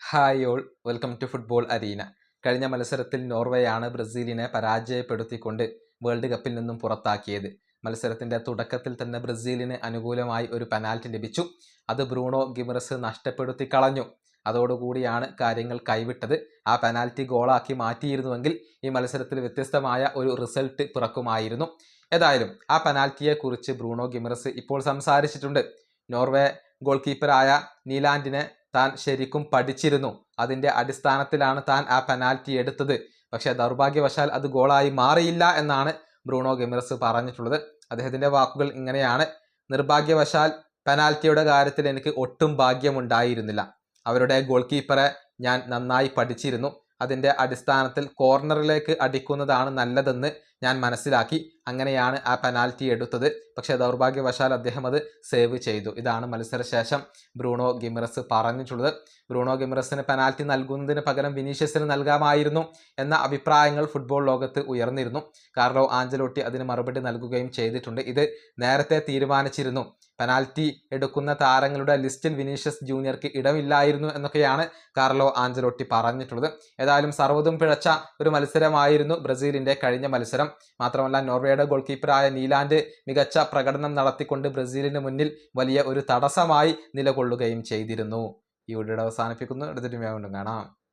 Hi all, welcome to football arena. കഴിഞ്ഞ മത്സരത്തിൽ നോർവേയാണ് ബ്രസീലിനെ പരാജയപ്പെടുത്തിക്കൊണ്ട് world കപ്പിൽ നിന്നും പുറത്താക്കിയത്. മത്സരത്തിന്റെ തുടക്കത്തിൽ തന്നെ ബ്രസീലിന് അനുകൂലമായി ഒരു പെനാൽറ്റി ലഭിച്ചു. അത് ബ്രൂണോ ഗിമറസ് നഷ്ടപ്പെടുത്തി കളഞ്ഞു. അതോടുകൂടിയാണ് കാര്യങ്ങൾ കൈവിട്ടത്. ആ പെനാൽറ്റി ഗോളാക്കി മാറ്റിയിരുന്നുവെങ്കിൽ ഈ മത്സരത്തിൽ വ്യത്യസ്തമായ ഒരു റിസൾട്ട് പിറക്കുമായിരുന്നു. ഏതായാലും ആ പെനാൽറ്റിയെക്കുറിച്ച് ബ്രൂണോ ഗിമറസ് ഇപ്പോൾ സംസാരിച്ചിട്ടുണ്ട്. നോർവേ ഗോൾ കീപ്പറായ നീലാൻഡിനെ താൻ ശരിക്കും പഠിച്ചിരുന്നു. അതിന്റെ അടിസ്ഥാനത്തിലാണ് താൻ ആ പെനാൽറ്റി എടുത്തത്. പക്ഷേ ദൗർഭാഗ്യവശാൽ അത് ഗോളായി മാറിയില്ല എന്നാണ് ബ്രൂണോ ഗിമറസ് പറഞ്ഞിട്ടുള്ളത്. അദ്ദേഹത്തിന്റെ വാക്കുകൾ ഇങ്ങനെയാണ്: നിർഭാഗ്യവശാൽ പെനാൽറ്റിയുടെ കാര്യത്തിൽ എനിക്ക് ഒട്ടും ഭാഗ്യമുണ്ടായിരുന്നില്ല. അവരുടെ ഗോൾ കീപ്പറെ ഞാൻ നന്നായി പഠിച്ചിരുന്നു. അതിന്റെ അടിസ്ഥാനത്തിൽ കോർണറിലേക്ക് അടിക്കുന്നതാണ് നല്ലതെന്ന് ഞാൻ മനസ്സിലാക്കി. അങ്ങനെയാണ് ആ പെനാൽറ്റി എടുത്തത്. പക്ഷേ ദൗർഭാഗ്യവശാൽ അദ്ദേഹം അത് സേവ് ചെയ്തു. ഇതാണ് മത്സരശേഷം ബ്രൂണോ ഗിമറസ് പറഞ്ഞിട്ടുള്ളത്. ബ്രൂണോ ഗിമറസിന് പെനാൽറ്റി നൽകുന്നതിന് പകരം വിനീഷ്യസിന് നൽകാമായിരുന്നു എന്ന അഭിപ്രായങ്ങൾ ഫുട്ബോൾ ലോകത്ത് ഉയർന്നിരുന്നു. കാർലോ ആഞ്ചലോട്ടി അതിന് മറുപടി നൽകുകയും ചെയ്തിട്ടുണ്ട്. ഇത് നേരത്തെ തീരുമാനിച്ചിരുന്നു. പെനാൽറ്റി എടുക്കുന്ന താരങ്ങളുടെ ലിസ്റ്റിൽ വിനീഷ്യസ് ജൂനിയർക്ക് ഇടമില്ലായിരുന്നു എന്നൊക്കെയാണ് കാർലോ ആഞ്ചലോട്ടി പറഞ്ഞിട്ടുള്ളത്. ഏതായാലും സർവ്വതും പിഴച്ച ഒരു മത്സരമായിരുന്നു ബ്രസീലിന്റെ കഴിഞ്ഞ മത്സരം. മാത്രമല്ല, നോർവേയുടെ ഗോൾ കീപ്പറായ നീലാൻഡ് മികച്ച പ്രകടനം നടത്തിക്കൊണ്ട് ബ്രസീലിന് മുന്നിൽ വലിയ ഒരു തടസ്സമായി നിലകൊള്ളുകയും ചെയ്തിരുന്നു. ഈ വീഡിയോ അവസാനിപ്പിക്കുന്നു. അടുത്തൊരു വീണ്ടും കാണാം.